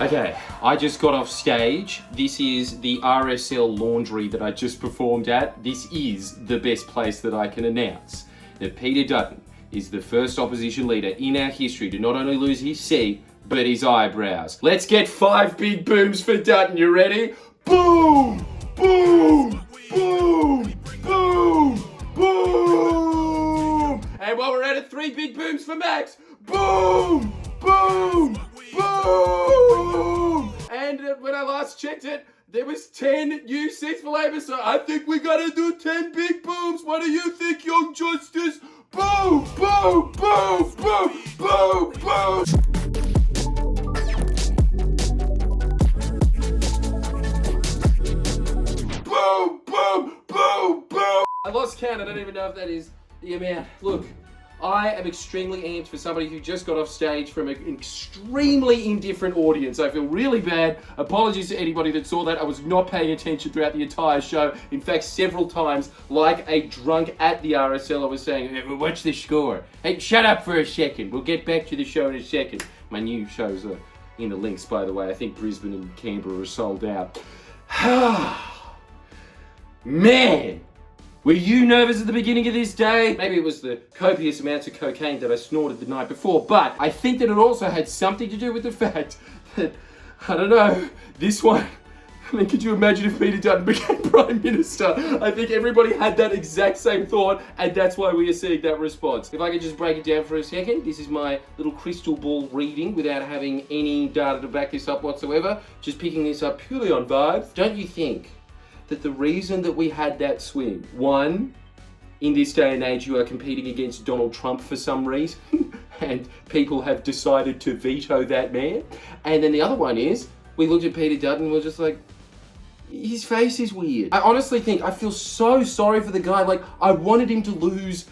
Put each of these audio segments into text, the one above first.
Okay, I just got off stage. This is the RSL laundry that I just performed at. This is the best place that I can announce that Peter Dutton is the first opposition leader in our history to not only lose his seat, but his eyebrows. Let's get 5 big booms for Dutton. You ready? Boom! Boom! Boom! Boom! Boom! And while we're at it, 3 big booms for Max. Boom! Boom! Boom! And when I last checked it, there was 10 new seats for Labour, so I think we gotta do 10 big booms. What do you think, Young Justice? Boom! Boom! Boom! Boom! Boom! Boom! Boom! Boom! Boom! Boom! I lost count. I don't even know if that is the amount. Look. I am extremely amped for somebody who just got off stage from an extremely indifferent audience. I feel really bad. Apologies to anybody that saw that. I was not paying attention throughout the entire show. In fact, several times, like a drunk at the RSL, I was saying, hey, watch the score. Hey, shut up for a second. We'll get back to the show in a second. My new shows are in the links, by the way. I think Brisbane and Canberra are sold out. Man! Were you nervous at the beginning of this day? Maybe it was the copious amounts of cocaine that I snorted the night before, but I think that it also had something to do with the fact that, I don't know, this one, I mean, could you imagine if Peter Dutton became Prime Minister? I think everybody had that exact same thought, and that's why we are seeing that response. If I could just break it down for a second, this is my little crystal ball reading without having any data to back this up whatsoever, just picking this up purely on vibes. Don't you think that the reason that we had that swing, one, in this day and age you are competing against Donald Trump for some reason, and people have decided to veto that man, and then the other one is, we looked at Peter Dutton and we're just like, his face is weird. I honestly think, I feel so sorry for the guy, like, I wanted him to lose.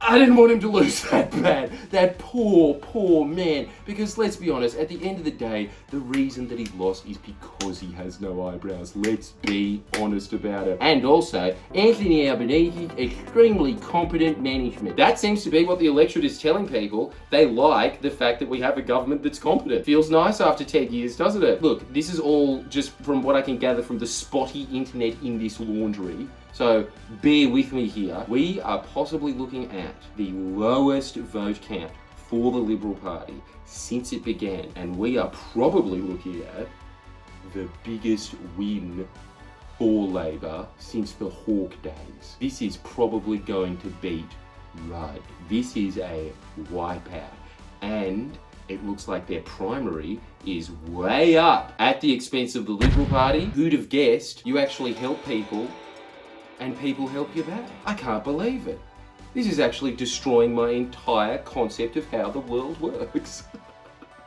I didn't want him to lose that bad. That poor man. Because let's be honest, at the end of the day, the reason that he's lost is because he has no eyebrows. Let's be honest about it. And also, Anthony Albanese's extremely competent management. That seems to be what the electorate is telling people. They like the fact that we have a government that's competent. Feels nice after 10 years, doesn't it? Look, this is all just from what I can gather from the spotty internet in this laundry. So bear with me here. We are possibly looking at the lowest vote count for the Liberal Party since it began. And we are probably looking at the biggest win for Labor since the Hawke days. This is probably going to beat Rudd. This is a wipeout. And it looks like their primary is way up at the expense of the Liberal Party. Who'd have guessed you actually help people and people help you back? I can't believe it. This is actually destroying my entire concept of how the world works.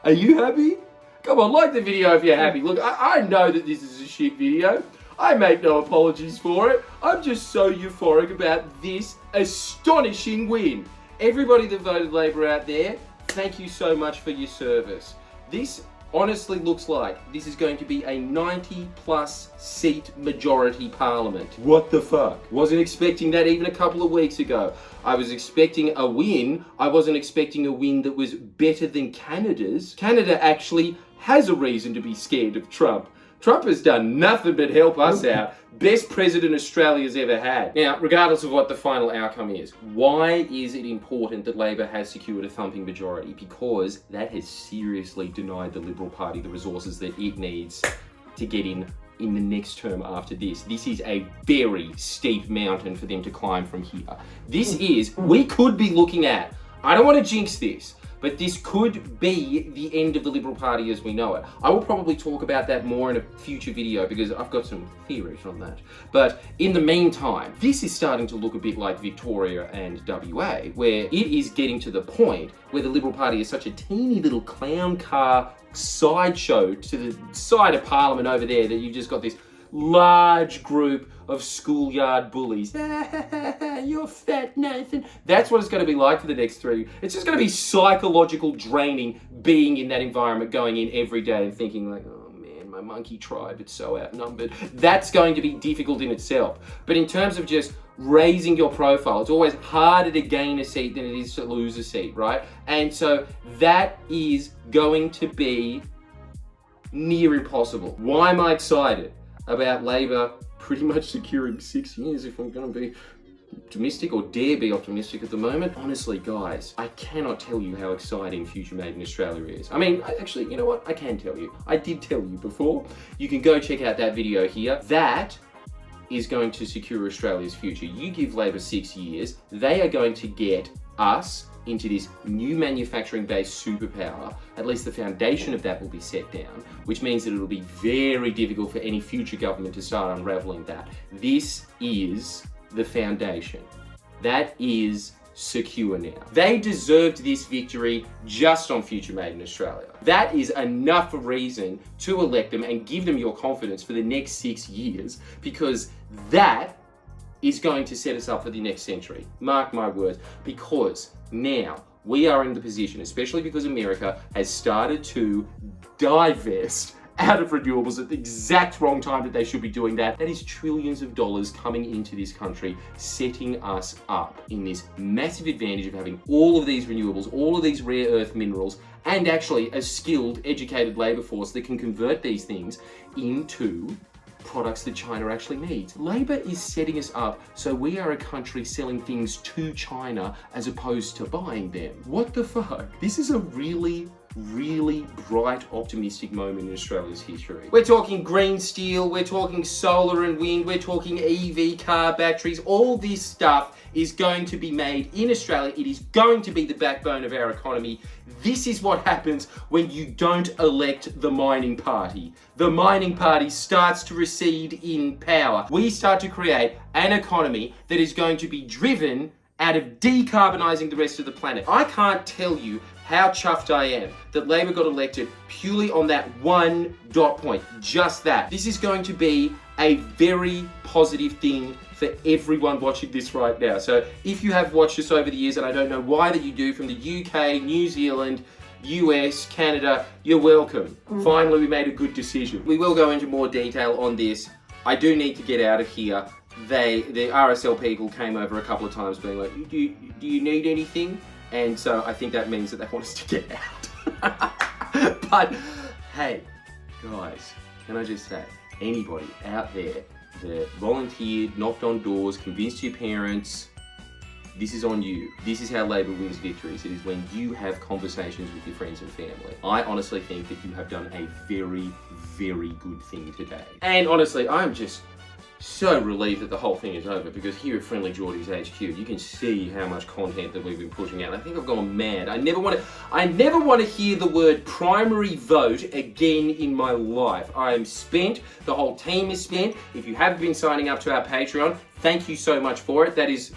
Are you happy? Come on, like the video if you're happy. Look, I know that this is a shit video. I make no apologies for it. I'm just so euphoric about this astonishing win. Everybody that voted Labor out there, thank you so much for your service. This honestly looks like this is going to be a 90+ seat majority parliament. What the fuck? Wasn't expecting that even a couple of weeks ago. I was expecting a win. I wasn't expecting a win that was better than Canada's. Canada actually has a reason to be scared of Trump. Trump has done nothing but help us out. Best president Australia's ever had. Now, regardless of what the final outcome is, why is it important that Labor has secured a thumping majority? Because that has seriously denied the Liberal Party the resources that it needs to get in the next term after this. This is a very steep mountain for them to climb from here. We could be looking at, I don't want to jinx this, but this could be the end of the Liberal Party as we know it. I will probably talk about that more in a future video because I've got some theories on that. But in the meantime, this is starting to look a bit like Victoria and WA, where it is getting to the point where the Liberal Party is such a teeny little clown car sideshow to the side of Parliament over there that you've just got this large group of schoolyard bullies. You're fat, Nathan. That's what it's going to be like for the next 3. It's just going to be psychological draining being in that environment, going in every day and thinking like, oh man, my monkey tribe, it's so outnumbered. That's going to be difficult in itself. But in terms of just raising your profile, it's always harder to gain a seat than it is to lose a seat, right? And so that is going to be near impossible. Why am I excited about Labor pretty much securing 6 years, if I'm going to be optimistic or dare be optimistic at the moment? Honestly, guys, I cannot tell you how exciting Future Made in Australia is. I mean, actually, you know what? I can tell you. I did tell you before. You can go check out that video here. That is going to secure Australia's future. You give Labor 6 years, they are going to get us into this new manufacturing-based superpower. At least the foundation of that will be set down, which means that it'll be very difficult for any future government to start unraveling that. This is the foundation. That is secure now. They deserved this victory just on Future Made in Australia. That is enough reason to elect them and give them your confidence for the next 6 years, because that is going to set us up for the next century. Mark my words, because now we are in the position, especially because America has started to divest out of renewables at the exact wrong time that they should be doing that. That is trillions of dollars coming into this country, setting us up in this massive advantage of having all of these renewables, all of these rare earth minerals, and actually a skilled, educated labor force that can convert these things into products that China actually needs. Labor is setting us up so we are a country selling things to China as opposed to buying them. What the fuck? This is a really bright, optimistic moment in Australia's history. We're talking green steel, we're talking solar and wind, we're talking EV car batteries. All this stuff is going to be made in Australia. It is going to be the backbone of our economy. This is what happens when you don't elect the mining party. The mining party starts to recede in power. We start to create an economy that is going to be driven out of decarbonising the rest of the planet. I can't tell you how chuffed I am that Labor got elected purely on that one dot point, just that. This is going to be a very positive thing for everyone watching this right now. So if you have watched this over the years, and I don't know why that you do, from the UK, New Zealand, US, Canada, you're welcome. Finally, we made a good decision. We will go into more detail on this. I do need to get out of here. The RSL people came over a couple of times being like, do you need anything? And so I think that means that they want us to get out. But hey, guys, can I just say, anybody out there that volunteered, knocked on doors, convinced your parents, this is on you. This is how Labor wins victories. It is when you have conversations with your friends and family. I honestly think that you have done a very good thing today. And honestly, I'm just so relieved that the whole thing is over, because here at Friendly Geordie's HQ, you can see how much content that we've been pushing out. I think I've gone mad. I never want to hear the word primary vote again in my life. I am spent. The whole team is spent. If you have been signing up to our Patreon, thank you so much for it. That is,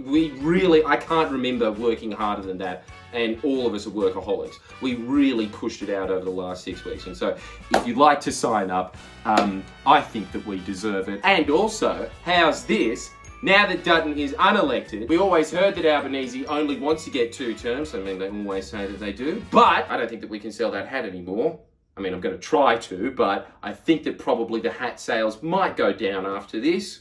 we really, I can't remember working harder than that. And all of us are workaholics. We really pushed it out over the last 6 weeks. And so if you'd like to sign up, I think that we deserve it. And also, how's this? Now that Dutton is unelected, we always heard that Albanese only wants to get 2 terms. I mean, they always say that they do. But I don't think that we can sell that hat anymore. I mean, I'm going to try to, but I think that probably the hat sales might go down after this.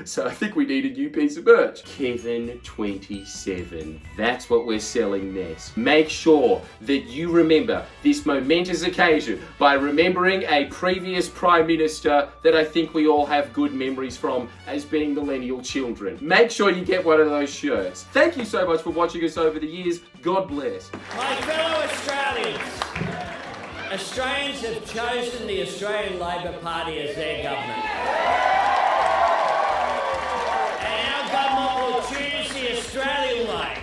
So I think we need a new piece of merch. Kevin 27. That's what we're selling next. Make sure that you remember this momentous occasion by remembering a previous Prime Minister that I think we all have good memories from as being millennial children. Make sure you get one of those shirts. Thank you so much for watching us over the years. God bless. My fellow Australians, Australians have chosen the Australian Labor Party as their government. Australian way,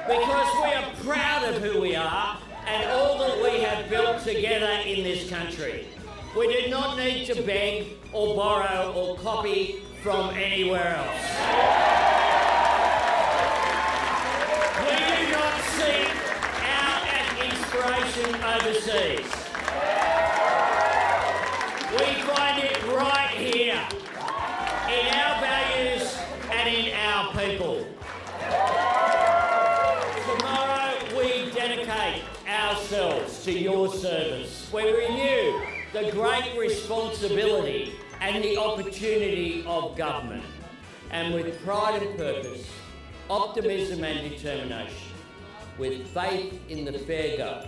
because we are proud of who we are and all that we have built together in this country. We do not need to beg or borrow or copy from anywhere else. We do not seek our inspiration overseas. We find it right here in our values and in our people. Tomorrow we dedicate ourselves to your service. We renew the great responsibility and the opportunity of government. And with pride and purpose, optimism and determination, with faith in the fair go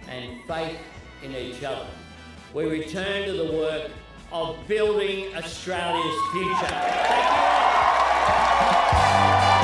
and faith in each other. We return to the work of building Australia's future. Thank you all.